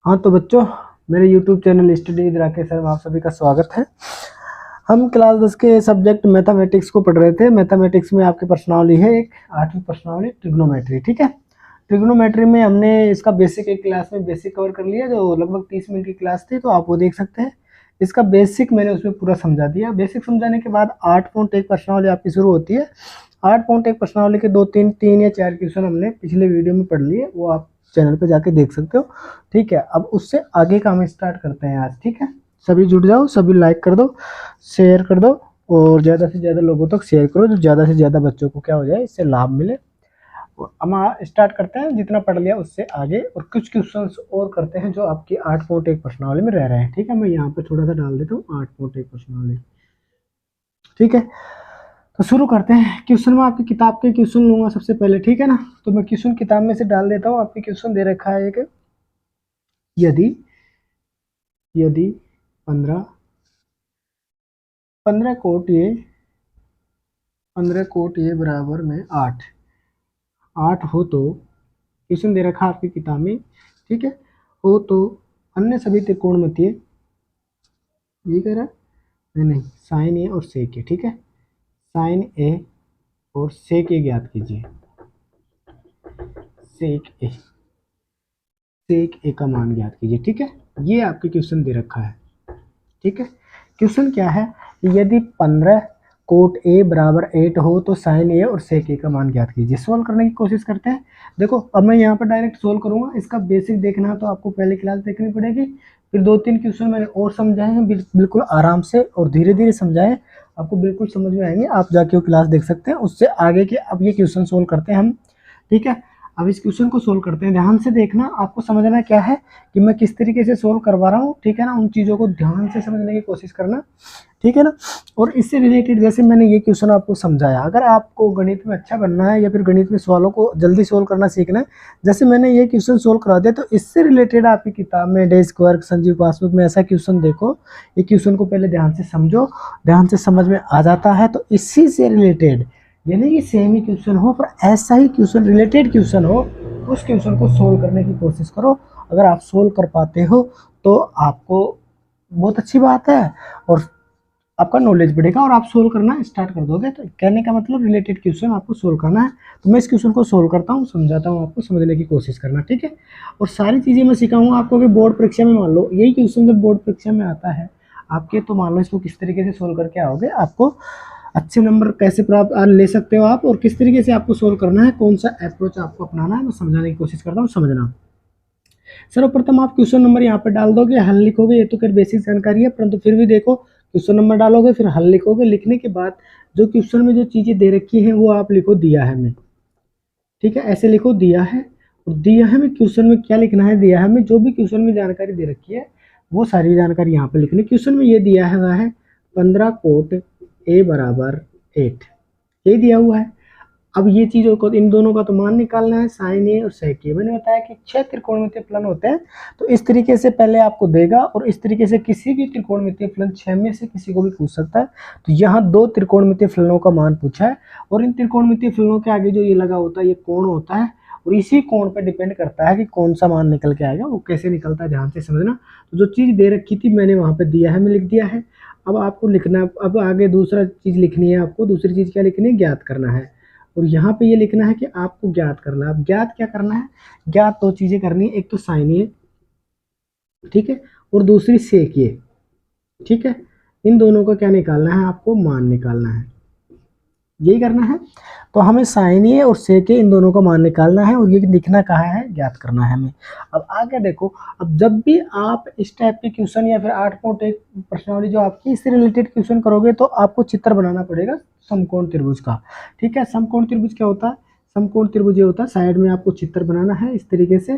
हाँ तो बच्चों, मेरे YouTube channel study with Rakesh sir में आप सभी का स्वागत है। हम क्लास 10 के सब्जेक्ट मैथमेटिक्स को पढ़ रहे थे। मैथमेटिक्स में आपकी प्रश्नावली है एक 8वीं प्रश्नावली ट्रिग्नोमेट्री। ठीक है, ट्रिग्नोमेट्री में हमने इसका बेसिक एक क्लास में बेसिक कवर कर लिया, जो लगभग 30 मिनट की क्लास थी, तो आप वो देख सकते हैं। इसका बेसिक मैंने उसमें पूरा समझा दिया। बेसिक समझाने के बाद 8.1 प्रश्नावली आपकी शुरू होती है। 8.1 प्रश्नावली के 2 3 या 4 क्वेश्चन हमने पिछले वीडियो में पढ़ लिए, वो आप चैनल पे जाके देख सकते हो। ठीक है, अब उससे आगे का हम स्टार्ट करते हैं आज। ठीक है, सभी जुड़ जाओ, सभी लाइक कर दो, शेयर कर दो और ज़्यादा से ज़्यादा लोगों तक शेयर करो, जो ज़्यादा से ज़्यादा बच्चों को क्या हो जाए, इससे लाभ मिले। और हम स्टार्ट करते हैं, जितना पढ़ लिया उससे आगे, और कुछ क्वेश्चंस और करते हैं जो आपकी 8.1 प्रश्नावली में रह रहे हैं। ठीक है, मैं यहाँ पे थोड़ा सा डाल देता हूँ 8.1 प्रश्नावली। ठीक है, तो शुरू करते हैं। क्वेश्चन में आपकी किताब के क्वेश्चन लूंगा सबसे पहले। ठीक है ना, तो मैं क्वेश्चन किताब में से डाल देता हूँ। आपके क्वेश्चन दे रखा है एक, यदि यदि 15 कोट ये बराबर में 8 हो तो, क्वेश्चन दे रखा है आपकी किताब में। ठीक है, हो तो अन्य सभी त्रिकोणमितीय, ये कह रहा है नहीं, साइन ए और सेक ए। ठीक है, साइन ए और सेक ए ज्ञात कीजिए। सेक ए का मान ज्ञात कीजिए। ठीक है, ये आपके क्वेश्चन दे रखा है। ठीक है, क्वेश्चन क्या है, यदि 15 कोट ए बराबर 8 हो तो साइन ए और सेक ए का मान ज्ञात कीजिए। सोल्व करने की कोशिश करते हैं। देखो, अब मैं यहाँ पर डायरेक्ट सोल्व करूंगा। इसका बेसिक देखना है तो आपको पहले क्लास देखनी पड़ेगी, फिर 2 3 क्वेश्चन मैंने और समझाए हैं, बिल्कुल आराम से और धीरे धीरे समझाए, आपको बिल्कुल समझ में आएंगे। आप जाके वो क्लास देख सकते हैं। उससे आगे के अब ये क्वेश्चन सोल्व करते हैं हम। ठीक है, अब इस क्वेश्चन को सोल्व करते हैं। ध्यान से देखना, आपको समझना क्या है कि मैं किस तरीके से सोल्व करवा रहा हूँ। ठीक है ना, उन चीज़ों को ध्यान से समझने की कोशिश करना। ठीक है ना, और इससे रिलेटेड जैसे मैंने ये क्वेश्चन आपको समझाया, अगर आपको गणित में अच्छा बनना है या फिर गणित में सवालों को जल्दी सोल्व करना सीखना है, जैसे मैंने ये क्वेश्चन सोल्व करा दिया, तो इससे रिलेटेड आपकी किताब में डे स्क्वायर संजीव पासबुक में ऐसा क्वेश्चन देखो, ये क्वेश्चन को पहले ध्यान से समझो, ध्यान से समझ में आ जाता है तो इसी से रिलेटेड, यानी कि सेम ही क्वेश्चन हो पर ऐसा ही क्वेश्चन, रिलेटेड क्वेश्चन हो, उस क्वेश्चन को सोल्व करने की कोशिश करो। अगर आप सोल्व कर पाते हो तो आपको बहुत अच्छी बात है, और आपका नॉलेज बढ़ेगा और आप सोल्व करना स्टार्ट कर दोगे। तो कहने का मतलब रिलेटेड क्वेश्चन आपको सोल्व करना है। तो मैं इस क्वेश्चन को सोल्व करता हूँ, समझाता हूँ, आपको समझने की कोशिश करना। ठीक है, और सारी चीज़ें मैं सिखाऊंगा आपको कि बोर्ड परीक्षा में, मान लो यही क्वेश्चन जब बोर्ड परीक्षा में आता है आपके, तो मान लो इसको किस तरीके से सोल्व करके आओगे, आपको अच्छे नंबर कैसे प्राप्त ले सकते हो आप, और किस तरीके से आपको सोल्व करना है, कौन सा अप्रोच आपको अपनाना है, मैं समझाने की कोशिश करता हूँ। समझना, सर्वप्रथम आप क्वेश्चन नंबर यहाँ पर डाल दोगे, हल लिखोगे। ये तो खैर बेसिक जानकारी है, परंतु फिर भी देखो, क्वेश्चन नंबर डालोगे, फिर हल लिखोगे। लिखने के बाद जो क्वेश्चन में जो चीज़ें दे रखी हैं वो आप लिखो, दिया है में। ठीक है, ऐसे लिखो, दिया है, और दिया है में क्वेश्चन में क्या लिखना है, दिया है में जो भी क्वेश्चन में जानकारी दे रखी है वो सारी जानकारी यहाँ पर लिखनी। क्वेश्चन में ये दिया है वह है 15 कोट ए बराबर 8, ये दिया हुआ है। अब ये चीज़ों को, इन दोनों का तो मान निकालना है, साइन ए और सेक ए। मैंने बताया कि 6 त्रिकोणमितीय फलन होते हैं, तो इस तरीके से पहले आपको देगा, और इस तरीके से किसी भी त्रिकोणमितीय फलन 6 में से किसी को भी पूछ सकता है। तो यहाँ 2 त्रिकोणमितीय फलनों का मान पूछा है, और इन त्रिकोणमितीय फलनों के आगे जो ये लगा होता है ये कोण होता है, और इसी कोण पर डिपेंड करता है कि कौन सा मान निकल के आएगा। वो कैसे निकलता है ध्यान से समझना। तो जो चीज़ दे रखी थी मैंने वहाँ पर दिया है में लिख दिया है। अब आपको लिखना, अब आगे दूसरा चीज़ लिखनी है आपको। दूसरी चीज़ क्या लिखनी है, ज्ञात करना है। और यहाँ पे ये लिखना है कि आपको ज्ञात करना है। अब ज्ञात क्या करना है, ज्ञात 2 चीजें करनी है, एक तो साइन ए, ठीक है, और दूसरी सेक ए। ठीक है, इन दोनों का क्या निकालना है, आपको मान निकालना है, यही करना है। तो हमें साइन ए और सेक ए, इन दोनों का मान निकालना है, और ये लिखना कहाँ है, ज्ञात करना है हमें। अब आगे देखो, अब जब भी आप इस टाइप के क्वेश्चन या फिर 8.1 प्रश्नावली जो आपकी, इससे रिलेटेड क्वेश्चन करोगे तो आपको चित्र बनाना पड़ेगा समकोण त्रिभुज का। ठीक है, समकोण त्रिभुज क्या होता है, समकोण त्रिभुज ये होता है, साइड में आपको चित्र बनाना है इस तरीके से,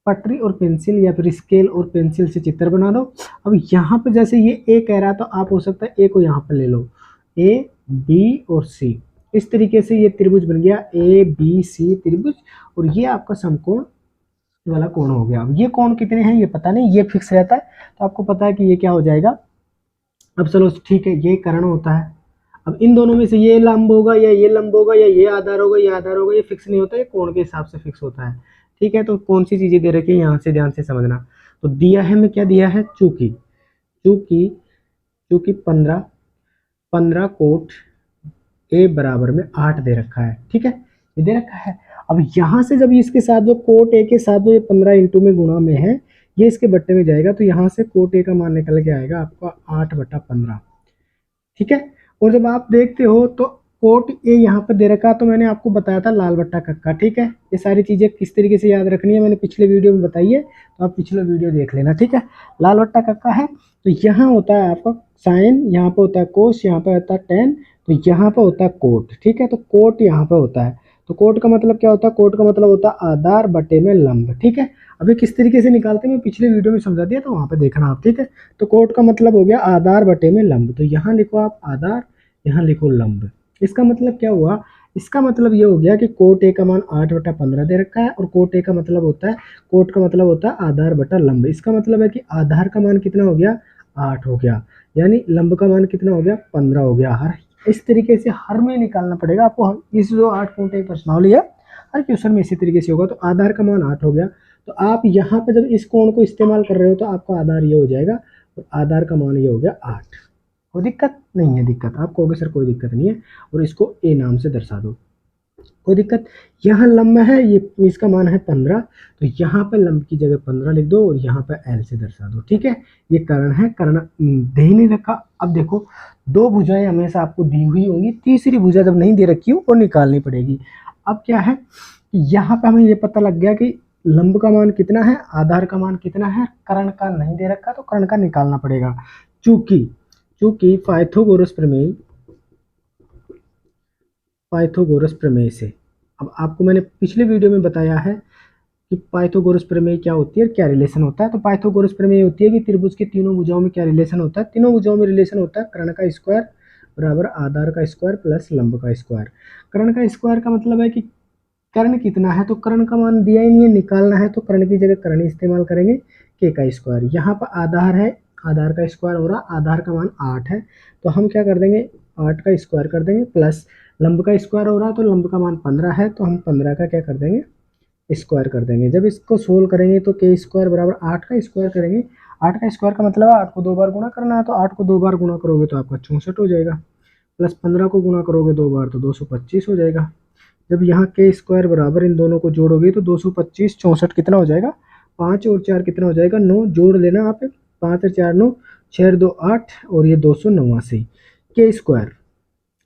पटरी और पेंसिल या फिर स्केल और पेंसिल से चित्र बना दो। अब यहाँ पे जैसे ये ए कह रहा है तो आप हो सकता है ए को यहाँ पे ले लो, ए बी और सी, इस तरीके से ये त्रिभुज बन गया, ए बी सी त्रिभुज, और ये आपका समकोण वाला कोण हो गया। अब ये कोण कितने हैं ये पता नहीं, ये फिक्स रहता है, तो आपको पता है कि ये क्या हो जाएगा। अब चलो ठीक है, ये कर्ण होता है। अब इन दोनों में से ये लंब होगा या ये लंब होगा, या ये आधार होगा या आधार होगा, ये फिक्स नहीं होता है, कोण के हिसाब से फिक्स होता है। ठीक है। तो कौन सी चीज़ें दे रखी है यहाँ से ध्यान से समझना। तो दिया है, मैं क्या दिया है, चूंकि चूंकि चूंकि 15 कोट ए बराबर में 8 दे रखा है, ठीक है, ये दे रखा है। अब यहाँ से जब इसके साथ जो कोट ए के साथ जो ये 15 इंटू में गुणा में है, ये इसके बट्टे में जाएगा, तो यहाँ से कोट ए का मान निकल के आएगा आपका 8/15, ठीक है। और जब आप देखते हो तो कोट ए यहाँ पर दे रखा, तो मैंने आपको बताया था लाल बट्टा कक्का, ठीक है। ये सारी चीज़ें किस तरीके से याद रखनी है मैंने पिछले वीडियो में बताई है, तो आप पिछले वीडियो देख लेना, ठीक है। लाल बट्टा कक्का है तो यहाँ होता है आपका साइन, यहाँ पे होता है कोस, यहाँ पे होता है टेन, तो यहाँ पे होता है कोट, ठीक है। तो कोट यहाँ पे होता है, तो कोट का मतलब क्या होता है, कोट का मतलब होता है आधार बटे में लंब, ठीक है। अभी किस तरीके से निकालते हैं मैं पिछले वीडियो में समझा दिया, तो वहाँ पे देखना आप, ठीक है। तो कोट का मतलब हो गया आधार बटे में लंब, तो यहाँ लिखो आप आधार, यहाँ लिखो लंब। इसका मतलब क्या हुआ, इसका मतलब ये हो गया कि कोट ए का मान 8/15 दे रखा है, और कोट ए का मतलब होता है, कोट का मतलब होता है आधार बटा लंब। इसका मतलब है कि आधार का मान कितना हो गया, 8 हो गया, यानी लंब का मान कितना हो गया, 15 हो गया। हर इस तरीके से हर में निकालना पड़ेगा आपको, इस जो 8 पॉइंट एक प्रश्नावली है हर क्वेश्चन में इसी तरीके से होगा। तो आधार का मान 8 हो गया, तो आप यहाँ पे जब इस कोण को इस्तेमाल कर रहे हो तो आपका आधार ये हो जाएगा, और आधार का मान ये हो गया 8। कोई दिक्कत नहीं है, दिक्कत आप कहोगे सर कोई दिक्कत नहीं है, और इसको ए नाम से दर्शा दो, कोई दिक्कत। यहाँ लंब है, ये इसका मान है 15, तो यहाँ पे लंब की जगह 15 लिख दो, और यहाँ पे एल से दर्शा दो, ठीक है। ये कर्ण है, कर्ण दे ही नहीं रखा। अब देखो, दो भुजाएं हमेशा आपको दी हुई होंगी, तीसरी भुजा जब नहीं दे रखी हो वो निकालनी पड़ेगी। अब क्या है, यहाँ पे हमें ये पता लग गया कि लंब का मान कितना है, आधार का मान कितना है, कर्ण का नहीं दे रखा, तो कर्ण का निकालना पड़ेगा। चूंकि पाइथागोरस प्रमेय से, अब आपको मैंने पिछले वीडियो में बताया है कि पाइथागोरस प्रमेय क्या होती है, क्या रिलेशन होता है। तो पाइथागोरस प्रमेय होती है कि त्रिभुज की तीनों भुजाओं में क्या रिलेशन होता है, तीनों भुजाओं में रिलेशन होता है कर्ण का स्क्वायर बराबर आधार का स्क्वायर प्लस लंब का स्क्वायर। कर्ण का स्क्वायर का मतलब है कि कर्ण कितना है, तो कर्ण का मान दिया ही नहीं है, निकालना है, तो कर्ण की जगह कर्ण इस्तेमाल करेंगे, के का स्क्वायर। यहाँ पर आधार है, आधार का स्क्वायर हो रहा, आधार का मान 8 है, तो हम क्या कर देंगे, 8 का स्क्वायर कर देंगे, प्लस लंब का स्क्वायर हो रहा, तो लंब का मान 15 है, तो हम 15 का क्या कर देंगे, स्क्वायर कर देंगे। जब इसको सोल्व करेंगे तो के स्क्वायर बराबर 8 का स्क्वायर करेंगे, 8 का स्क्वायर का मतलब है 8 को 2 बार गुणा करना है, तो 8 को 2 बार गुणा करोगे तो आपका 64 हो जाएगा, प्लस 15 को गुणा करोगे 2 बार तो 225 हो जाएगा। जब यहाँ के स्क्वायर बराबर इन दोनों को जोड़ोगे तो 225 64 कितना हो जाएगा, 5 और 4 कितना हो जाएगा, 9, जोड़ लेना आप, 5 और 4 9, 6 2 8, और ये 289 के स्क्वायर,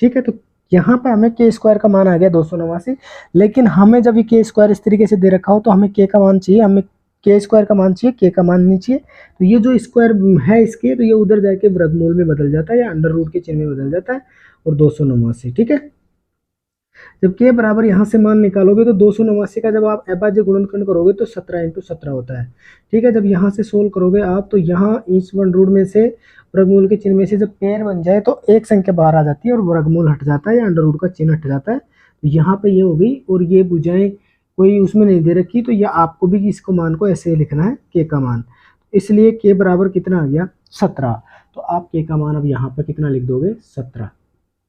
ठीक है। तो यहाँ पे हमें के स्क्वायर का मान आ गया 289, लेकिन हमें जब ये के स्क्वायर इस तरीके से दे रखा हो तो हमें के का मान चाहिए, हमें के स्क्वायर का मान चाहिए, के का मान नहीं चाहिए। तो ये जो स्क्वायर है इसके, तो ये उधर जाके वर्गमूल में बदल जाता है या अंडर रूट के चिन्ह में बदल जाता है, और 289, ठीक है। जब के बराबर यहाँ से मान निकालोगे तो 289 का जब आप अभाज्य गुणनखंड करोगे तो 17 × 17 होता है, ठीक है। जब यहाँ से सोल्व करोगे आप तो यहाँ इस वन रूट में से वर्गमूल के चिन्ह में से जब पेयर बन जाए तो एक संख्या बाहर आ जाती है और वर्गमूल हट जाता है या अंडर रूट का चिन्ह हट जाता है। तो यहाँ पे ये हो गई, और ये भुजाएं कोई उसमें नहीं दे रखी, तो यह आपको भी इसको मान को ऐसे ही लिखना है, के का मान, इसलिए के बराबर कितना आ गया, 17। तो आप के का मान अब यहाँ पर कितना लिख दोगे, 17,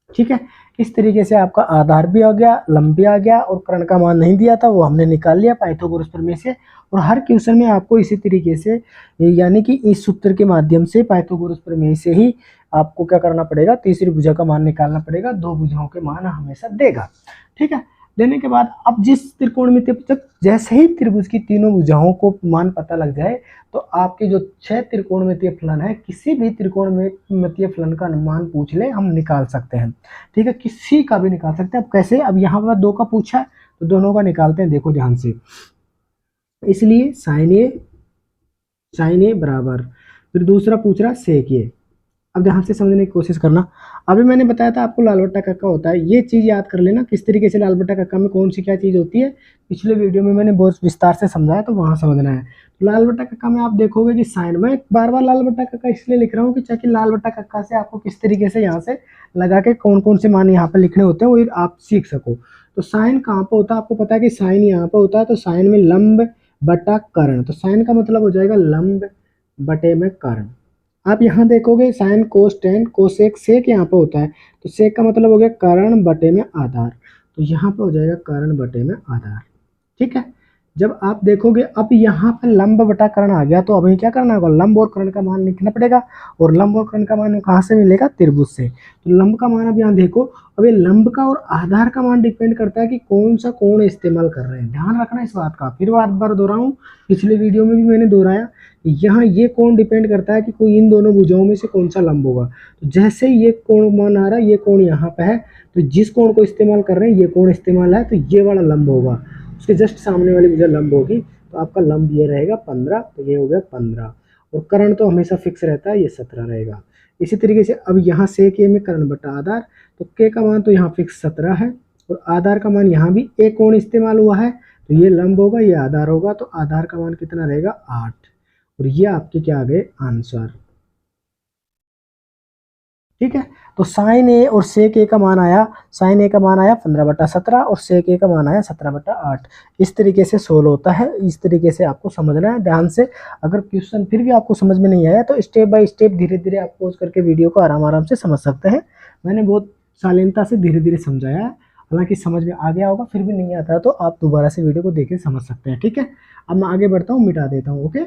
ठीक है। इस तरीके से आपका आधार भी आ गया, लंब भी आ गया, और कर्ण का मान नहीं दिया था वो हमने निकाल लिया पाइथागोरस प्रमेय से। और हर क्वेश्चन में आपको इसी तरीके से, यानी कि इस सूत्र के माध्यम से पाइथागोरस प्रमेय से ही आपको क्या करना पड़ेगा, तीसरी भुजा का मान निकालना पड़ेगा, दो भुजाओं के मान हमेशा देगा, ठीक है। देने के बाद अब जिस त्रिकोणमितीय, जब जैसे ही त्रिभुज की तीनों भुजाओं को मान पता लग जाए तो आपके जो 6 त्रिकोणमितीय फलन है, किसी भी त्रिकोणमितीय फलन का मान पूछ ले हम निकाल सकते हैं, ठीक है, किसी का भी निकाल सकते हैं। अब कैसे, अब यहाँ पर 2 का पूछा है तो दोनों का निकालते हैं, देखो ध्यान से। इसलिए साइन ए बराबर, फिर दूसरा पूछ रहा सेक ए। अब ध्यान से समझने की कोशिश करना। अभी मैंने बताया था आपको लाल बट्टा कक्का होता है, ये चीज़ याद कर लेना किस तरीके से लाल बट्टा कक्का में कौन सी क्या चीज़ होती है, पिछले वीडियो में मैंने बहुत विस्तार से समझाया, तो वहाँ समझना है। तो लाल बट्टा कक्का में आप देखोगे कि साइन, में बार बार लाल बट्टा कक्का इसलिए लिख रहा हूँ कि ताकि लाल बट्टा कक्का से आपको किस तरीके से यहाँ से लगा के कौन कौन से मान यहाँ पर लिखने होते हैं वो आप सीख सको। तो साइन कहाँ पर होता है, आपको पता है कि साइन यहाँ पर होता है, तो साइन में लंब बटा कर्ण, तो साइन का मतलब हो जाएगा लंब बटे में कर्ण। आप यहाँ देखोगे sine cos tan cosec sec यहाँ पे होता है, तो सेक का मतलब हो गया कर्ण बटे में आधार, तो यहाँ पे हो जाएगा कर्ण बटे में आधार, ठीक है। जब आप देखोगे अब यहाँ पे लंब बटा कर्ण आ गया, तो अभी क्या करना होगा, लंब और कर्ण का मान लिखना पड़ेगा, और लंब और कर्ण का मान कहाँ से मिलेगा, त्रिभुज से। तो लंब का मान अब यहाँ देखो, अब ये लंब का और आधार का मान डिपेंड करता है कि कौन सा कोण इस्तेमाल कर रहे हैं, ध्यान रखना इस बात का। फिर बार बार दोहराऊं, पिछले वीडियो में भी मैंने दोहराया, यहाँ ये कोण डिपेंड करता है कि कोई इन दोनों भुजाओं में से कौन सा लंब होगा। तो जैसे ये कोण मान आ रहा है, ये कोण यहाँ पे है, तो जिस कोण को इस्तेमाल कर रहे हैं ये कोण इस्तेमाल है, तो ये वाला लंब होगा, उसके जस्ट सामने वाली भुजा लंब होगी, तो आपका लंब ये रहेगा 15, तो ये हो गया 15, और कर्ण तो हमेशा फिक्स रहता है, ये 17 रहेगा। इसी तरीके से अब यहाँ से के में कर्ण बटा आधार, तो के का मान तो यहाँ फिक्स 17 है, और आधार का मान यहाँ भी एक कोण इस्तेमाल हुआ है, तो ये लंब होगा, ये आधार होगा, तो आधार का मान कितना रहेगा 8, और ये आपके क्या आ गए आंसर। ठीक है, तो साइन ए और सेक ए का मान आया, साइन ए का मान आया 15/17 और सेक ए का मान आया 17/8। इस तरीके से सोल्व होता है, इस तरीके से आपको समझना है ध्यान से। अगर क्वेश्चन फिर भी आपको समझ में नहीं आया तो स्टेप बाय स्टेप धीरे धीरे आप पॉज करके वीडियो को आराम आराम से समझ सकते हैं। मैंने बहुत शालीनता से धीरे धीरे समझाया है, हालांकि समझ में आ गया होगा, फिर भी नहीं आता तो आप दोबारा से वीडियो को देख के समझ सकते हैं। ठीक है, अब मैं आगे बढ़ता हूँ, मिटा देता हूँ। ओके,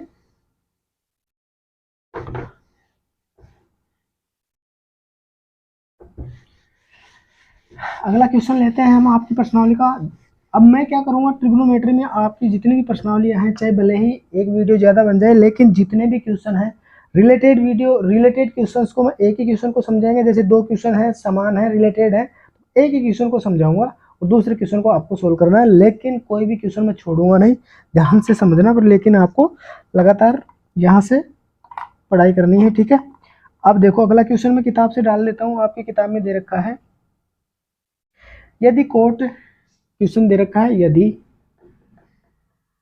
अगला क्वेश्चन लेते हैं हम आपकी प्रश्नावली का। अब मैं क्या करूंगा, ट्रिग्नोमेट्री में आपकी जितनी भी प्रश्नावलियां हैं, चाहे भले ही एक वीडियो ज़्यादा बन जाए, लेकिन जितने भी क्वेश्चन हैं रिलेटेड वीडियो, रिलेटेड क्वेश्चंस को मैं एक ही क्वेश्चन को समझाएंगे। जैसे 2 क्वेश्चन है, समान है, रिलेटेड है, तो एक ही क्वेश्चन को समझाऊंगा और दूसरे क्वेश्चन को आपको सोल्व करना है, लेकिन कोई भी क्वेश्चन मैं छोड़ूंगा नहीं, ध्यान से समझना। पर लेकिन आपको लगातार यहाँ से पढ़ाई करनी है। ठीक है, अब देखो अगला क्वेश्चन मैं किताब से डाल लेता हूँ, आपकी किताब में दे रखा है, यदि कोट, क्वेश्चन दे रखा है यदि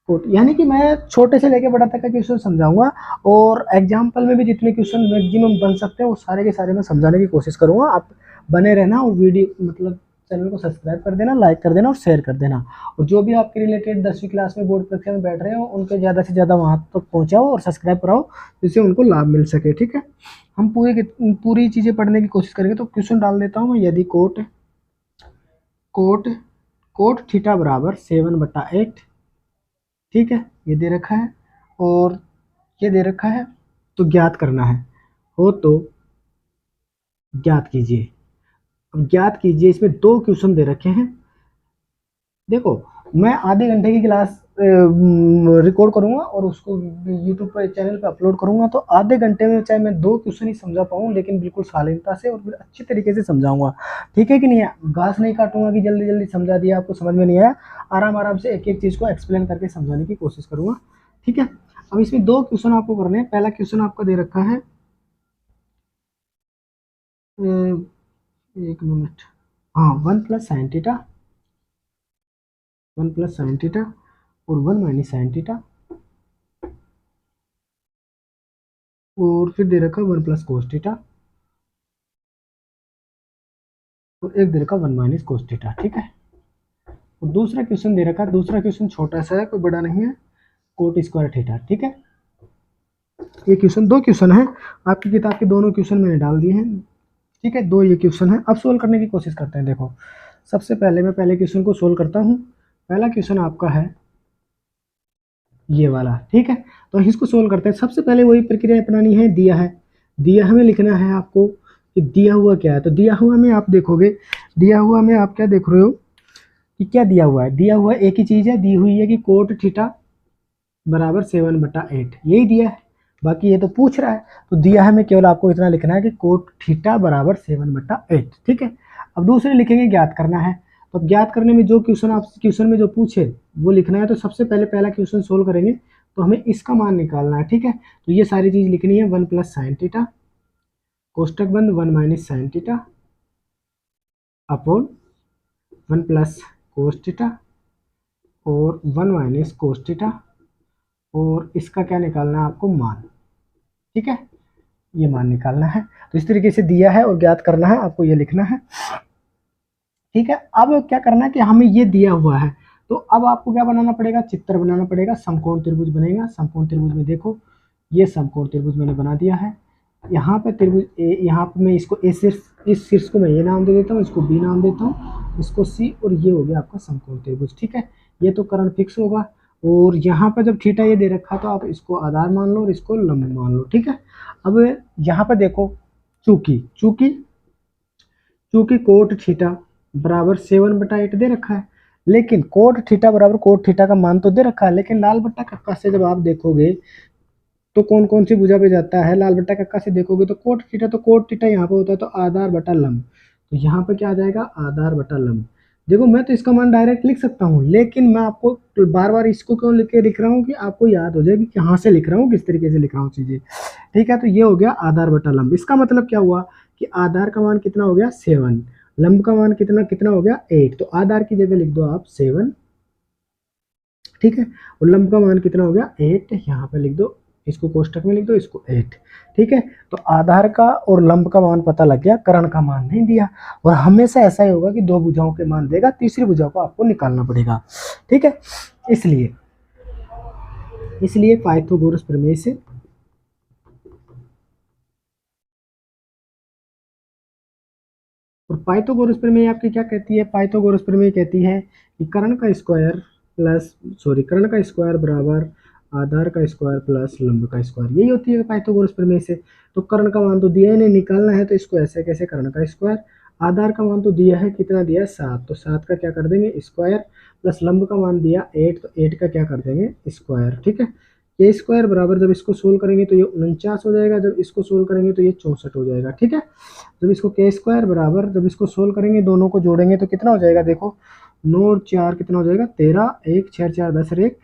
कोट, यानी कि मैं छोटे से लेके बड़ा तक का क्वेश्चन समझाऊंगा, और एग्जाम्पल में भी जितने क्वेश्चन मैक्सिमम बन सकते हैं वो सारे के सारे मैं समझाने की कोशिश करूंगा। आप बने रहना, और वीडियो मतलब चैनल को सब्सक्राइब कर देना, लाइक कर देना और शेयर कर देना, और जो भी आपके रिलेटेड 10वीं क्लास में बोर्ड परीक्षा में बैठ रहे हो उनके ज़्यादा से ज़्यादा वहाँ तक पहुँचाओ और सब्सक्राइब कराओ, जिससे उनको लाभ मिल सके। ठीक है, हम पूरी चीज़ें पढ़ने की कोशिश करेंगे। तो क्वेश्चन डाल देता हूँ मैं, यदि कोट कोट कोट थीटा बराबर 7/8, ठीक है, ये दे रखा है और ये दे रखा है, तो ज्ञात करना है, हो तो ज्ञात कीजिए। अब ज्ञात कीजिए, इसमें 2 क्वेश्चन दे रखे हैं। देखो मैं आधे घंटे की क्लास रिकॉर्ड करूंगा और उसको यूट्यूब पर चैनल पर अपलोड करूंगा, तो आधे घंटे में चाहे मैं 2 क्वेश्चन ही समझा पाऊँ, लेकिन बिल्कुल शालीनता से और फिर अच्छी तरीके से समझाऊंगा। ठीक है कि नहीं है, घास नहीं काटूंगा कि जल्दी जल्दी समझा दिया, आपको समझ में नहीं आया, आराम आराम से एक एक चीज़ को एक्सप्लेन करके समझाने की कोशिश करूंगा। ठीक है, अब इसमें 2 क्वेश्चन आपको करने हैं। पहला क्वेश्चन आपका दे रखा है, एक मिनट, हाँ, 1 + sin θ, 1 + sin θ और 1 - sin θ, और फिर दे रखा 1 + cos θ, और एक दे रखा 1 - cos θ। ठीक है, और दूसरा क्वेश्चन दे रखा है, दूसरा क्वेश्चन छोटा सा है, कोई बड़ा नहीं है, कोट स्क्वायर थीटा। ठीक है, ये क्वेश्चन 2 क्वेश्चन है, आपकी किताब के दोनों क्वेश्चन मैंने डाल दिए हैं। ठीक है, 2 ये क्वेश्चन है। अब सोल्व करने की कोशिश करते हैं। देखो सबसे पहले मैं पहले क्वेश्चन को सोल्व करता हूँ। पहला क्वेश्चन आपका है ये वाला। ठीक है, तो इसको सोल्व करते हैं। सबसे पहले वही प्रक्रिया अपनानी है, दिया है, दिया हमें लिखना है आपको कि दिया हुआ क्या है। तो दिया हुआ में आप देखोगे, दिया हुआ में आप क्या देख रहे हो कि क्या दिया हुआ है, दिया हुआ एक ही चीज़ है, दी हुई है कि कोट थीटा बराबर 7/8, यही दिया है, बाकी ये तो पूछ रहा है। तो दिया है, मैं केवल आपको इतना लिखना है कि कोट थीटा बराबर 7/8। ठीक है, अब दूसरे लिखेंगे ज्ञात करना है। तो ज्ञात करने में जो क्वेश्चन आप क्वेश्चन में जो पूछे वो लिखना है। तो सबसे पहले पहला क्वेश्चन सोल्व करेंगे, तो हमें इसका मान निकालना है। ठीक है, तो ये सारी चीज़ लिखनी है, 1 + sin θ, कोष्टक बंद 1 - sin θ अपॉन 1 + cos θ और 1 - cos θ, और इसका क्या निकालना है आपको, मान। ठीक है, ये मान निकालना है। तो इस तरीके से दिया है और ज्ञात करना है, आपको ये लिखना है। ठीक है, अब क्या करना है कि हमें ये दिया हुआ है, तो अब आपको क्या बनाना पड़ेगा, चित्र बनाना पड़ेगा, समकोण त्रिभुज बनेगा। समकोण त्रिभुज में देखो, ये समकोण त्रिभुज मैंने बना दिया है। यहाँ पे त्रिभुज ए, यहाँ पे मैं इसको ए शीर्ष, इस शीर्ष को मैं ए नाम दे देता हूँ, इसको बी नाम देता हूँ, इसको सी, और ये हो गया आपका समकोण त्रिभुज। ठीक है, ये तो कर्ण फिक्स होगा, और यहाँ पर जब थीटा ये दे रखा तो आप इसको आधार मान लो और इसको लंब मान लो, ठीक है। अब यहाँ पर देखो, चूंकि चूंकि चूंकि कोट थीटा बराबर 7/8 दे रखा है, लेकिन कोट थीटा बराबर कोट थीटा का मान तो दे रखा है, लेकिन लाल बट्टा कक्का से जब आप देखोगे तो कौन कौन सी भुजा पे जाता है, लाल बट्टा कक्का से देखोगे तो कोट थीटा यहाँ पे होता है तो आधार बटा लंब, तो यहाँ पे क्या आ जाएगा, आधार बटा लंब। देखो मैं तो इसका मान डायरेक्ट लिख सकता हूँ, लेकिन मैं आपको बार बार इसको क्यों लिख रहा हूँ कि आपको याद हो जाए कि कहाँ से लिख रहा हूँ, किस तरीके से लिख रहा हूँ चीजें, ठीक है। तो ये हो गया आधार बटा लंब। इसका मतलब क्या हुआ कि आधार का मान कितना हो गया 7, लंब का मान कितना कितना हो गया 8, तो आधार की जगह लिख दो आप 7, ठीक है, और लंब का मान कितना हो गया 8, यहाँ पे लिख दो, इसको कोष्टक में लिख दो, इसको 8, ठीक है। तो आधार का और लंब का मान पता लग गया, कर्ण का मान नहीं दिया। और हमेशा ऐसा ही होगा कि दो भुजाओं के मान देगा, तीसरी भुजा को आपको निकालना पड़ेगा, ठीक है। इसलिए इसलिए पाइथागोरस प्रमेय से और पाइथागोरस प्रमेय आपकी क्या कहती है, पाइथागोरस प्रमेय कहती है कि कर्ण का स्क्वायर कर्ण का स्क्वायर बराबर आधार का स्क्वायर प्लस लंब का स्क्वायर, यही होती है पाइथागोरस प्रमेय से। तो कर्ण का मान तो दिया है, नहीं निकालना है, तो इसको ऐसे कैसे, कर्ण का स्क्वायर, आधार का मान तो दिया है, कितना दिया है 7, तो 7 का क्या कर देंगे स्क्वायर, प्लस लंब का मान दिया 8, तो 8 का क्या कर देंगे स्क्वायर, ठीक है। ये स्क्वायर बराबर जब इसको सोल्व करेंगे तो ये 49 हो जाएगा, जब इसको सोल्व करेंगे तो ये 64 हो जाएगा, ठीक है। जब इसको के स्क्वायर बराबर जब इसको सोल्व करेंगे, दोनों को जोड़ेंगे तो कितना हो जाएगा, देखो 9 और 4 कितना हो जाएगा 13, 1 6 4 10 और 1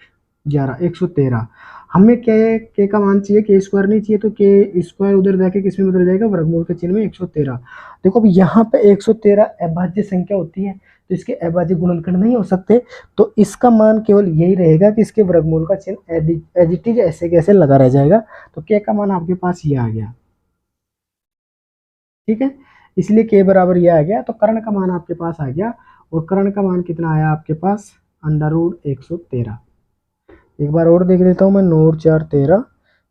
11, 113। हमें के का मान चाहिए, के स्क्वायर नहीं चाहिए, तो के स्क्वायर उधर जाके किस में बदल जाएगा, वर्गमूल के चिन्ह में 113। देखो अब यहाँ पे 113 अभाज्य संख्या होती है, तो इसके अभाज्य गुणनखंड नहीं हो सकते, तो इसका मान केवल यही रहेगा कि इसके वर्गमूल का चिन्ह एज इट इज ऐसे कैसे लगा रह जाएगा। तो के का मान आपके पास ये आ गया, ठीक है, इसलिए के बराबर ये आ गया। तो कर्ण का मान आपके पास आ गया, और कर्ण का मान कितना आया आपके पास, √113। एक बार और देख लेता हूँ मैं, 9 और 4 13,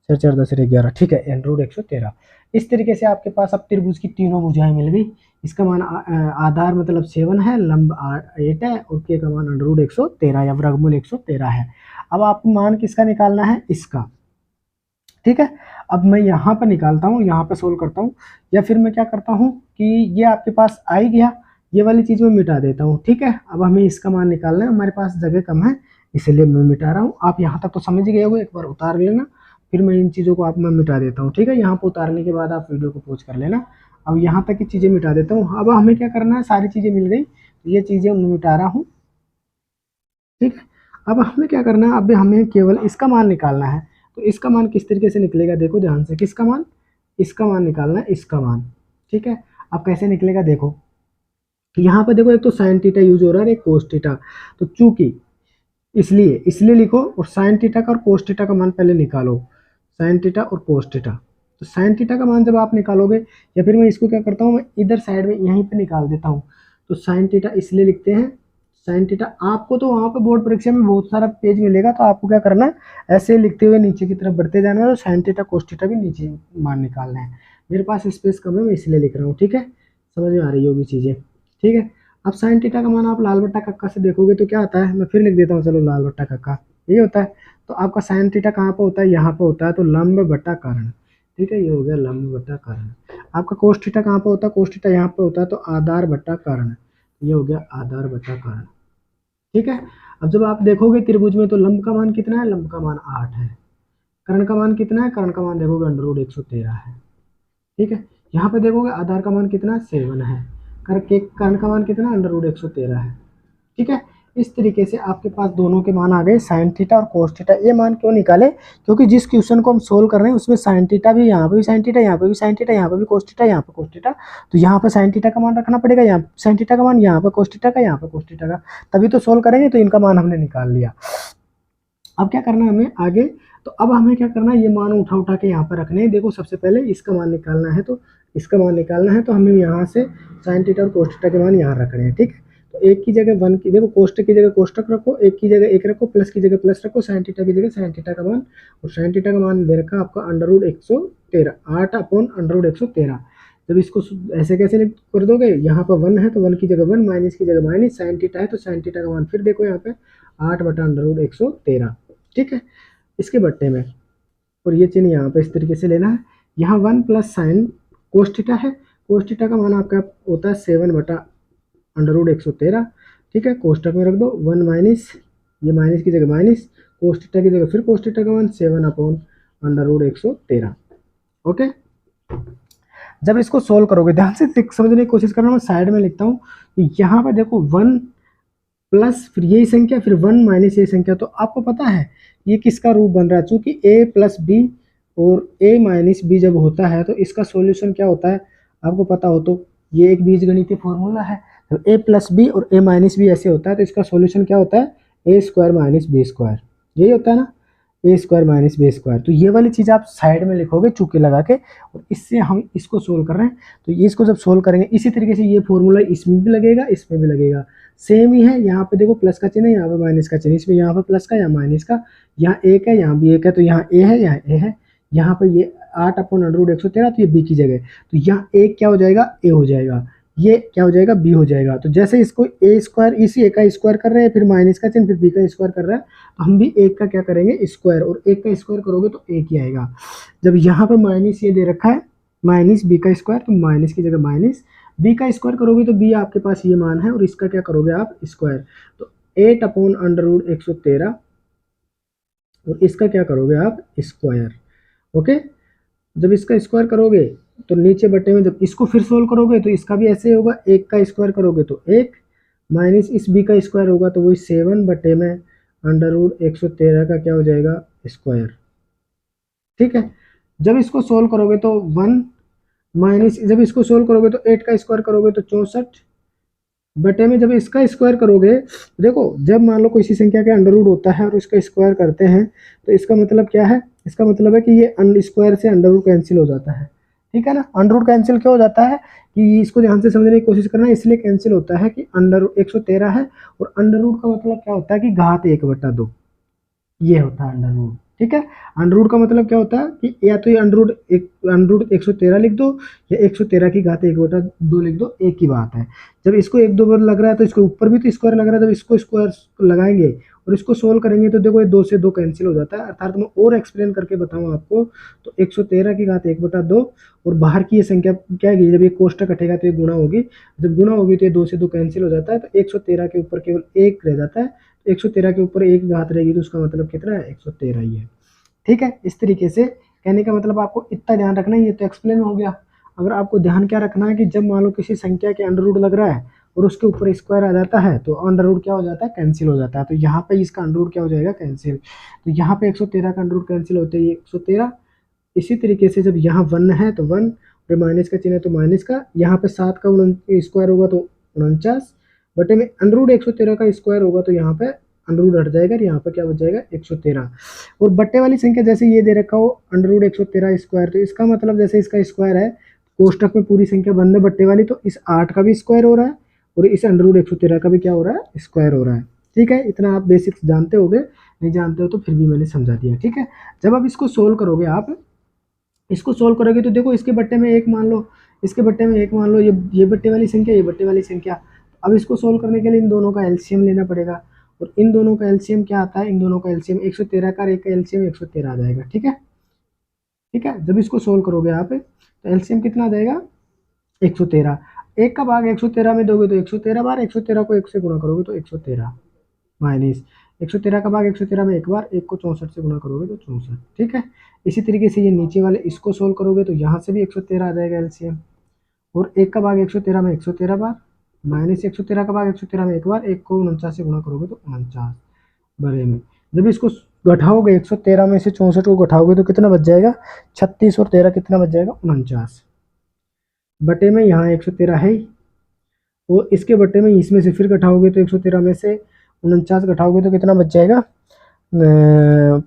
4 4 10 11, ठीक है, √113। इस तरीके से आपके पास अब त्रिभुज की तीनों भुजाएं मिल गई। इसका मान आधार मतलब 7 है, लंब 8 है, और के का मान √113 या वर्गमूल 113 है। अब आपको मान किसका निकालना है, इसका, ठीक है। अब मैं यहाँ पर निकालता हूँ, यहाँ पर सोल्व करता हूँ, या फिर मैं क्या करता हूँ कि ये आपके पास आ ही गया, ये वाली चीज़ मैं मिटा देता हूँ, ठीक है। अब हमें इसका मान निकालना है, हमारे पास जगह कम है इसलिए मैं मिटा रहा हूँ। आप यहाँ तक तो समझ गए होगे, एक बार उतार लेना, फिर मैं इन चीज़ों को आप मैं मिटा देता हूँ, ठीक है। यहाँ पर उतारने के बाद आप वीडियो को पॉज कर लेना। अब यहाँ तक की चीज़ें मिटा देता हूँ। अब हमें क्या करना है, सारी चीज़ें मिल गई, ये चीज़ें मैं मिटा रहा हूँ, ठीक है। अब हमें क्या करना है, अब हमें केवल इसका मान निकालना है। तो इसका मान किस तरीके से निकलेगा, देखो ध्यान से, किसका मान, इसका मान निकालना है, इसका मान, ठीक है। अब कैसे निकलेगा देखो, तो यहाँ पर देखो एक तो साइन थीटा यूज हो रहा है, एक कोस थीटा, तो चूंकि इसलिए इसलिए लिखो, और साइन थीटा का और कोस थीटा का मान पहले निकालो, साइन थीटा और कोस थीटा। तो साइन थीटा का मान जब आप निकालोगे, या फिर मैं इसको क्या करता हूँ, मैं इधर साइड में यहीं पे निकाल देता हूँ। तो साइन थीटा इसलिए लिखते हैं, साइन थीटा, आपको तो वहाँ पे बोर्ड परीक्षा में बहुत सारा पेज मिलेगा, तो आपको क्या करना है, ऐसे लिखते हुए नीचे की तरफ बढ़ते जाना है, और साइन थीटा कोस थीटा भी नीचे मान निकालना है। मेरे पास स्पेस कम है, मैं इसलिए लिख रहा हूँ, ठीक है, समझ में आ रही होगी चीज़ें, ठीक है। अब साइन थीटा का मान आप लाल बट्टा कक्का से देखोगे तो क्या आता है, मैं फिर लिख देता हूँ, चलो लाल बट्टा कक्का ये होता है। तो आपका साइन थीटा कहाँ पर होता है, यहाँ पर होता है, तो लंब बट्टा कर्ण, ठीक है, ये हो गया लंब बट्टा कर्ण। आपका कोस थीटा कहाँ पर होता है, कोस थीटा यहाँ पर होता है, तो आधार बट्टा कर्ण, ये हो गया आधार बट्टा कर्ण, ठीक है। अब जब आप देखोगे त्रिभुज में, तो लंब का मान कितना है, लंब का मान 8 है, कर्ण का मान कितना है, कर्ण का मान देखोगे √113 है, ठीक है। यहाँ पे देखोगे आधार का मान कितना 7 है, कर्ण का मान कितना √113 है, ठीक है। इस तरीके से आपके पास दोनों के मान आ गए, साइन थीटा और कोस थीटा। ये मान क्यों निकाले, क्योंकि जिस क्वेश्चन को हम सोल्व कर रहे हैं उसमें साइन थीटा भी, यहाँ पे भी साइन थीटा, यहाँ पे भी साइन थीटा, यहाँ पे भी कोस थीटा, यहाँ पे कोस थीटा, तो यहाँ पे साइन थीटा का मान रखना पड़ेगा, यहाँ साइन थीटा का मान, यहाँ पे कोस थीटा का, यहाँ पे कोस थीटा का, तभी तो सोल्व करेंगे। तो इनका मान हमने निकाल लिया। अब क्या करना है हमें आगे, तो अब हमें क्या करना है, ये मान उठा उठा के यहाँ पर रखने हैं। देखो सबसे पहले इसका मान निकालना है, तो इसका मान निकालना है, तो हमें यहाँ से साइन थीटा और कोस थीटा के मान यहाँ रखने हैं, ठीक है। तो एक की जगह 1 की, देखो कोष्टक की जगह कोष्टक रखो, एक की जगह 1 रखो, प्लस की जगह प्लस रखो, साइन थीटा की जगह साइन थीटा का मान, और साइन थीटा का मान दे रखा आपका √113, 8/√113। जब इसको ऐसे कैसे कर दोगे, यहाँ पर 1 है तो 1 की जगह 1, माइनस की जगह माइनस, साइन थीटा है तो साइन थीटा का मान फिर देखो यहाँ पे 8/√113, ठीक है, इसके बट्टे में। और ये चिन्ह यहाँ पे इस तरीके से लेना है। यहाँ 1 प्लस साइन कोस थीटा है, कोस थीटा का मान आपका होता है 7/√113, ठीक है, कोष्टक में रख दो। 1 माइनस, ये माइनस की जगह माइनस, कोस थीटा की जगह फिर कोस थीटा का मान 7/√113, ओके। जब इसको सोल्व करोगे, ध्यान से समझने की कोशिश करना, मैं साइड में लिखता हूँ। तो यहाँ पर देखो 1 प्लस फिर यही संख्या, फिर 1 माइनस ये संख्या, तो आपको पता है ये किसका रूप बन रहा है। चूंकि a प्लस बी और a माइनस बी जब होता है तो इसका सॉल्यूशन क्या होता है, आपको पता हो तो, ये एक बीजगणितीय फॉर्मूला है। तो a प्लस बी और a माइनस बी ऐसे होता है, तो इसका सॉल्यूशन क्या होता है, a square minus B square, यही होता है ना, a square minus B square. तो ये वाली चीज़ आप साइड में लिखोगे चूके लगा के, और इससे हम इसको सोल्व कर रहे हैं। तो ये इसको जब सोल्व करेंगे इसी तरीके से ये फॉर्मूला इसमें भी लगेगा, इसमें भी लगेगा, सेम ही है। यहाँ पे देखो प्लस का चिन्ह है, यहाँ पे माइनस का चिन्ह, इसमें यहाँ पे प्लस का, यहाँ माइनस का, यहाँ एक है, यहाँ भी एक है, तो यहाँ ए है, यहाँ ए है, यहाँ पे ये 8/√113, तो ये बी की जगह, तो यहाँ एक क्या हो जाएगा, ए हो जाएगा, ये क्या हो जाएगा, बी हो जाएगा। तो जैसे इसको ए स्क्वायर, इसी ए का स्क्वायर कर रहे हैं, फिर माइनस का चिन्ह, फिर बी का स्क्वायर कर रहा है, तो हम भी एक का क्या करेंगे, स्क्वायर, और एक का स्क्वायर करोगे तो एक ही आएगा। जब यहाँ पे माइनस ये दे रखा है, माइनस बी का स्क्वायर, तो माइनस की जगह माइनस, बी का स्क्वायर करोगे तो बी आपके पास ये मान है, और इसका क्या करोगे आप, स्क्वायर, तो 8/√113, और इसका क्या करोगे आप, स्क्वायर, ओके। जब इसका स्क्वायर करोगे तो नीचे बटे में, जब इसको फिर सोल्व करोगे तो इसका भी ऐसे होगा, एक का स्क्वायर करोगे तो एक, माइनस इस बी का स्क्वायर होगा तो वही 7/√113 का क्या हो जाएगा, स्क्वायर, ठीक है। जब इसको सोल्व करोगे तो 1 माइनस, जब इसको सोल्व करोगे तो 8 का स्क्वायर करोगे तो 64 बटे में, जब इसका स्क्वायर करोगे, देखो जब मान लो कोई सी संख्या का अंडर रूट होता है और इसका स्क्वायर करते हैं, तो इसका मतलब क्या है, इसका मतलब है कि ये स्क्वायर से अंडर रूट कैंसिल हो जाता है, ठीक है ना। अंडर रूट कैंसिल क्यों हो जाता है, कि इसको ध्यान से समझने की कोशिश करना, इसलिए कैंसिल होता है कि अंडर 113 है, और अंडर रूट का मतलब क्या होता है कि घात 1/2, ये होता है अंडर रूट, ठीक है। अंडर रूट का मतलब क्या होता है कि या तो ये अंडर रूट 113 लिख दो, या 113 की घात 1/2 लिख दो, एक ही बात है। जब इसको 1-2 बार लग रहा है तो इसको ऊपर भी तो स्क्वायर लग रहा है, जब इसको स्क्वायर लगाएंगे और इसको सोल्व करेंगे तो देखो ये 2 से 2 कैंसिल हो जाता है। अर्थात मैं और एक्सप्लेन करके बताऊँ आपको, तो 113 की घात 1/2, और बाहर की ये संख्या क्या है, जब ये कोष्टक कटेगा तो ये गुणा होगी, जब गुणा होगी तो ये 2 से 2 कैंसिल हो जाता है, तो 113 के ऊपर केवल एक रह जाता है, 113 के ऊपर एक घात रहेगी, तो उसका मतलब कितना है, 113 ही है, ठीक है। इस तरीके से कहने का मतलब आपको इतना ध्यान रखना है, ये तो एक्सप्लेन हो गया। अगर आपको ध्यान क्या रखना है कि जब मान लो किसी संख्या के अंडर रूट लग रहा है और उसके ऊपर स्क्वायर आ जाता है, तो अंडर रूट क्या हो जाता है, कैंसिल हो जाता है। तो यहाँ पे इसका अंडर रूट क्या हो जाएगा, कैंसिल। तो यहाँ पे 113 का अंडर रूट कैंसिल होते ही 113। इसी तरीके से जब यहाँ 1 है तो 1, और माइनस का चिन्ह है तो माइनस का, यहाँ पे 7 का स्क्वायर होगा तो 49 बटे में अंडर रूट 113 का स्क्वायर होगा, तो यहाँ पे अंडर रूट हट जाएगा, यहाँ पे क्या बच जाएगा, 113। और बट्टे वाली संख्या जैसे ये दे रखा हो अंडर रूट 113 स्क्वायर, तो इसका मतलब जैसे इसका स्क्वायर है, कोष्टक में पूरी संख्या बंद है बट्टे वाली, तो इस 8 का भी स्क्वायर हो रहा है, और इस अंडर रूट 113 का भी क्या हो रहा है, स्क्वायर हो रहा है, ठीक है। इतना आप बेसिक्स जानते होगे, नहीं जानते हो तो फिर भी मैंने समझा दिया, ठीक है। जब आप इसको सोल्व करोगे, आप इसको सोल्व करोगे तो देखो इसके बट्टे में एक मान लो, इसके बट्टे में एक मान लो, ये बट्टे वाली संख्या, ये बट्टे वाली संख्या। अब इसको सोल्व करने के लिए इन दोनों का एलसीएम लेना पड़ेगा, और इन दोनों का एलसीएम क्या आता है, इन दोनों का एलसीएम 113 का, एक का एलसीएम 113 आ जाएगा, ठीक है, ठीक है। जब इसको सोल्व करोगे आप तो एलसीएम कितना आ जाएगा, 113। एक का भाग 113 में दोगे तो 113 बार, 113 को 1 से गुणा करोगे तो 113, माइनस 113 का भाग 113 में एक बार, 1 को 64 से गुणा करोगे तो 64, ठीक है। इसी तरीके से ये नीचे वाले इसको सोल्व करोगे तो यहाँ से भी 113 आ जाएगा एलसीएम, और 1 का भाग 113 में 113 बार, माइनस 113 का भाग 113 में एक बार, 1 को 49 से गुणा करोगे तो 49 बरे में। जब इसको घटाओगे 113 में से 64 को घटाओगे तो कितना बच जाएगा, 36, और 13 कितना बच जाएगा, 49 बटे में, यहाँ 113 है ही, और इसके बटे में इसमें से फिर घटाओगे तो 113 में से 49 घटाओगे तो कितना बच जाएगा,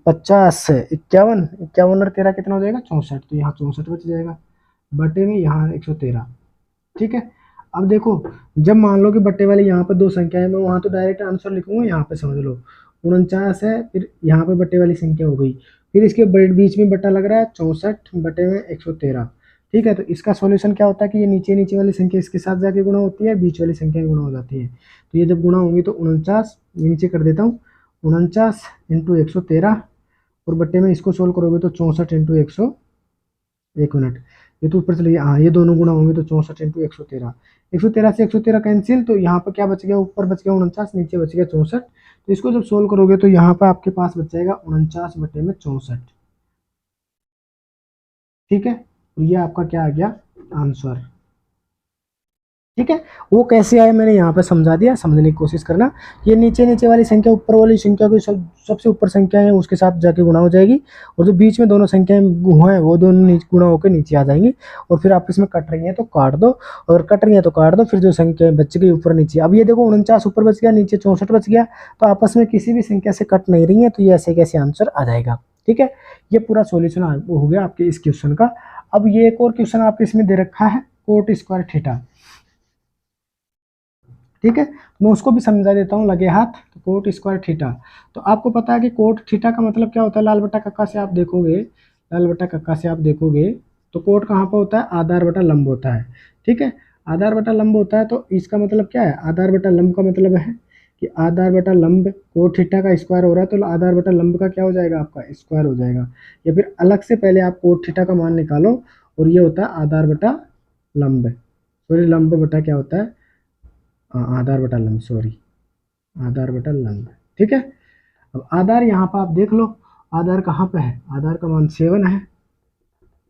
50, 51, 51 और 13 कितना हो जाएगा, 64, तो यहाँ 64 बच जाएगा बटे में, यहाँ 113, ठीक है। अब देखो जब मान लो कि बट्टे वाली यहाँ पर दो संख्या है, मैं वहाँ तो डायरेक्ट आंसर लिखूंगा, यहाँ पे समझ लो 49 है, फिर यहाँ पे बट्टे वाली संख्या हो गई, फिर इसके बीच में बट्टा लग रहा है 64 बटे में 113, ठीक है। तो इसका सॉल्यूशन क्या होता है कि ये नीचे नीचे वाली संख्या इसके साथ जाके गुणा होती है, बीच वाली संख्या गुणा हो जाती है, तो ये जब गुणा होंगी तो 49, ये नीचे कर देता हूँ, 49 इंटू 113 और बट्टे में इसको सोल्व करोगे तो 64 इंटू 100। एक मिनट, ये तो ऊपर चले गया, हाँ ये दोनों गुणा होंगे तो 64 इंटू 113। 113 से 113 कैंसिल, तो यहाँ पर क्या बच गया, ऊपर बच गया 49, नीचे बच गया 64। तो इसको जब सोल्व करोगे तो यहाँ पर आपके पास बच जाएगा 49 बटे में 64। ठीक है, और ये आपका क्या आ गया आंसर। ठीक है, वो कैसे आया मैंने यहाँ पे समझा दिया, समझने की कोशिश करना। ये नीचे नीचे वाली संख्या ऊपर वाली संख्या को सबसे ऊपर संख्या है उसके साथ जाके गुणा हो जाएगी, और जो बीच में दोनों संख्याएं हैं वो दोनों गुणा होकर नीचे आ जाएंगी, और फिर आपस में कट रही हैं तो काट दो, और कट रही है तो काट दो, फिर जो संख्या बच गई ऊपर नीचे। अब ये देखो 49 ऊपर बच गया, नीचे 64 बच गया, तो आपस में किसी भी संख्या से कट नहीं रही है, तो ये ऐसे कैसे आंसर आ जाएगा। ठीक है, ये पूरा सोल्यूशन हो गया आपके इस क्वेश्चन का। अब ये एक और क्वेश्चन आपके इसमें दे रखा है कोट स्क्वायर थीटा। ठीक है, मैं उसको भी समझा देता हूँ लगे हाथ। तो कोट स्क्वायर थीटा, तो आपको पता है कि कोट थीटा का मतलब क्या होता है। लाल बटा कक्का से आप देखोगे, लाल बटा कक्का से आप देखोगे तो कोट कहाँ पर होता है, आधार बटा लंब होता है। ठीक है, आधार बटा लंब होता है, तो इसका मतलब क्या है, आधार बटा लंब का मतलब है कि आधार बटा लंब कोट थीटा का स्क्वायर हो रहा है, तो आधार बटा लंब का क्या हो जाएगा, आपका स्क्वायर हो जाएगा। या फिर अलग से पहले आप कोट थीटा का मान निकालो, और ये होता है आधार बटा लंब, सॉरी लंब बटा क्या होता है, आधार बटा लंब, सॉरी आधार बटा लंब। ठीक है, अब आधार यहाँ पर आप देख लो, आधार कहाँ पे है, आधार का मान 7 है।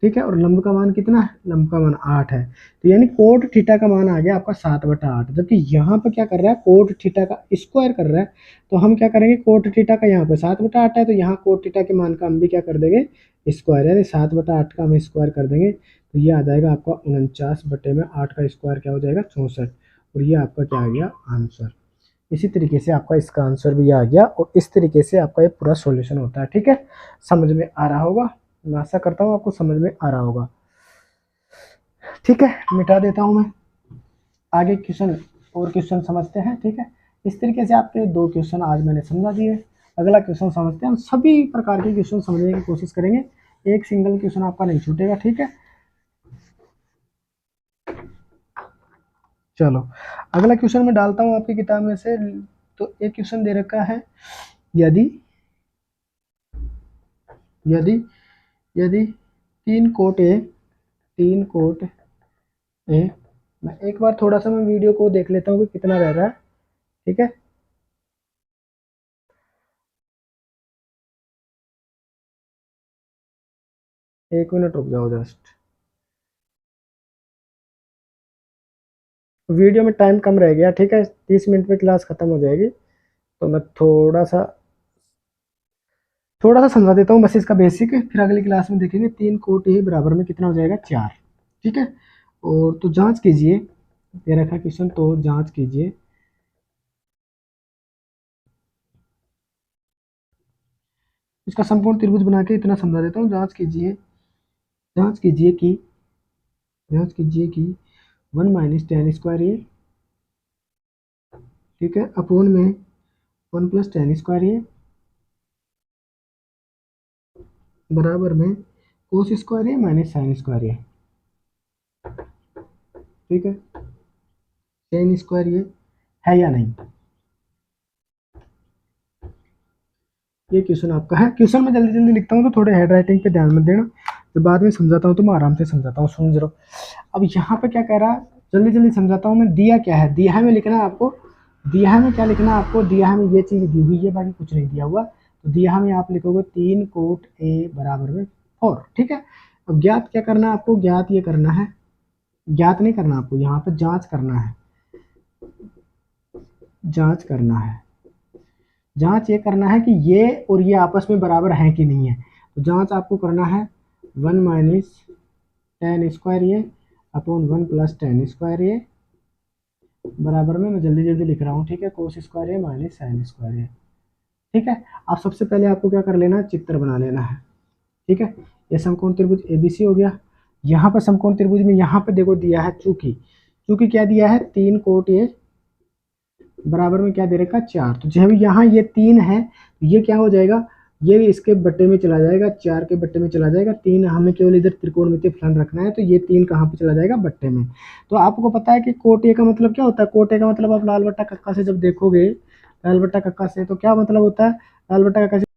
ठीक है, और लंब का मान कितना है, लंब का मान 8 है। तो यानी कोट थीटा का मान आ गया आपका 7/8, जबकि यहाँ पे क्या कर रहा है, कोट थीटा का स्क्वायर कर रहा है। तो हम क्या करेंगे, कोट थीटा का यहाँ पे 7/8 है, तो यहाँ कोट थीटा के मान का हम भी क्या कर देंगे, स्क्वायर, यानी 7/8 का हम स्क्वायर कर देंगे। तो ये आ जाएगा आपका 49 बटे में 8 का स्क्वायर क्या हो जाएगा, 64, और ये आपका क्या आ गया आंसर। इसी तरीके से आपका इसका आंसर भी आ गया, और इस तरीके से आपका ये पूरा सॉल्यूशन होता है। ठीक है, समझ में आ रहा होगा, मैं आशा करता हूँ आपको समझ में आ रहा होगा। ठीक है, मिटा देता हूँ मैं, आगे क्वेश्चन और क्वेश्चन समझते हैं। ठीक है, इस तरीके से आपके 2 क्वेश्चन आज मैंने समझा दिए। अगला क्वेश्चन समझते हैं, हम सभी प्रकार के क्वेश्चन समझने की कोशिश करेंगे, एक सिंगल क्वेश्चन आपका नहीं छूटेगा। ठीक है, चलो अगला क्वेश्चन मैं डालता हूँ आपकी किताब में से। तो एक क्वेश्चन दे रखा है, यदि यदि यदि 3 कोट ए, मैं एक बार थोड़ा सा मैं वीडियो को देख लेता हूँ कि कितना रह रहा है। ठीक है, एक मिनट रुक जाओ जस्ट, वीडियो में टाइम कम रह गया। ठीक है, 30 मिनट में क्लास खत्म हो जाएगी, तो मैं थोड़ा सा समझा देता हूँ बस इसका बेसिक, फिर अगली क्लास में देखेंगे। 3 कोट ए बराबर में कितना हो जाएगा, 4। ठीक है, और तो जांच कीजिए, दे रखा क्वेश्चन, तो जांच कीजिए। इसका समकोण त्रिभुज बना के इतना समझा देता हूँ, जांच कीजिए कि 1 माइनस टेन स्क्वायर ए, ठीक है, अपोन में 1 प्लस टेन स्क्वायर ए बराबर में कोस स्क्वायर ए माइनस साइन स्क्वायर ए। ठीक है, टेन स्क्वायर ये है या नहीं, ये क्वेश्चन आपका है। क्वेश्चन में जल्दी जल्दी लिखता हूँ तो थोड़े हैंड राइटिंग पे ध्यान मत देना, तो बाद में समझाता हूँ तो मैं आराम से समझाता हूँ, सुन जरो। अब यहाँ पे क्या कह रहा है, जल्दी जल्दी समझाता हूँ मैं। दिया क्या है, दिया है में लिखना है आपको, दिया है में क्या लिखना है आपको, दिया है में ये चीज़ दी हुई है, बाकी कुछ नहीं दिया हुआ। तो दिया है में आप लिखोगे 3 कोट ए बराबर में 4। ठीक है, अब ज्ञात क्या करना है आपको, ज्ञात ये करना है, ज्ञात नहीं करना आपको, यहाँ पे जाँच करना है, जाँच करना है। जांच ये करना है कि ये और ये आपस में बराबर हैं कि नहीं है। तो जांच आपको करना है 1 माइनस टेन स्क्वायर ये अपॉन 1 प्लस टेन स्क्वायर ये बराबर में, मैं जल्दी जल्दी लिख रहा हूँ। ठीक है, कोस स्क्वायर ये माइनस साइन स्क्वायर ये। ठीक है, अब सबसे पहले आपको क्या कर लेना है, चित्र बना लेना है। ठीक है, ये समकोण त्रिभुज एबीसी हो गया। यहाँ पर समकोण त्रिभुज में यहाँ पे देखो दिया है, चूंकि क्या दिया है, 3 कोट ए बराबर में क्या दे रखा, 4। तो जब यहाँ ये 3 है तो ये क्या हो जाएगा, ये इसके बट्टे में चला जाएगा, 4 के बट्टे में चला जाएगा। 3 हमें केवल इधर त्रिकोणमितीय फलन रखना है, तो ये 3 कहाँ पे चला जाएगा, बट्टे में। तो आपको पता है कि कोट ए का मतलब क्या होता है, कोट ए का मतलब आप लाल बट्टा कक्का से जब देखोगे, एल बट्टा कक्का से, तो क्या मतलब होता है एल बट्टा कक्का से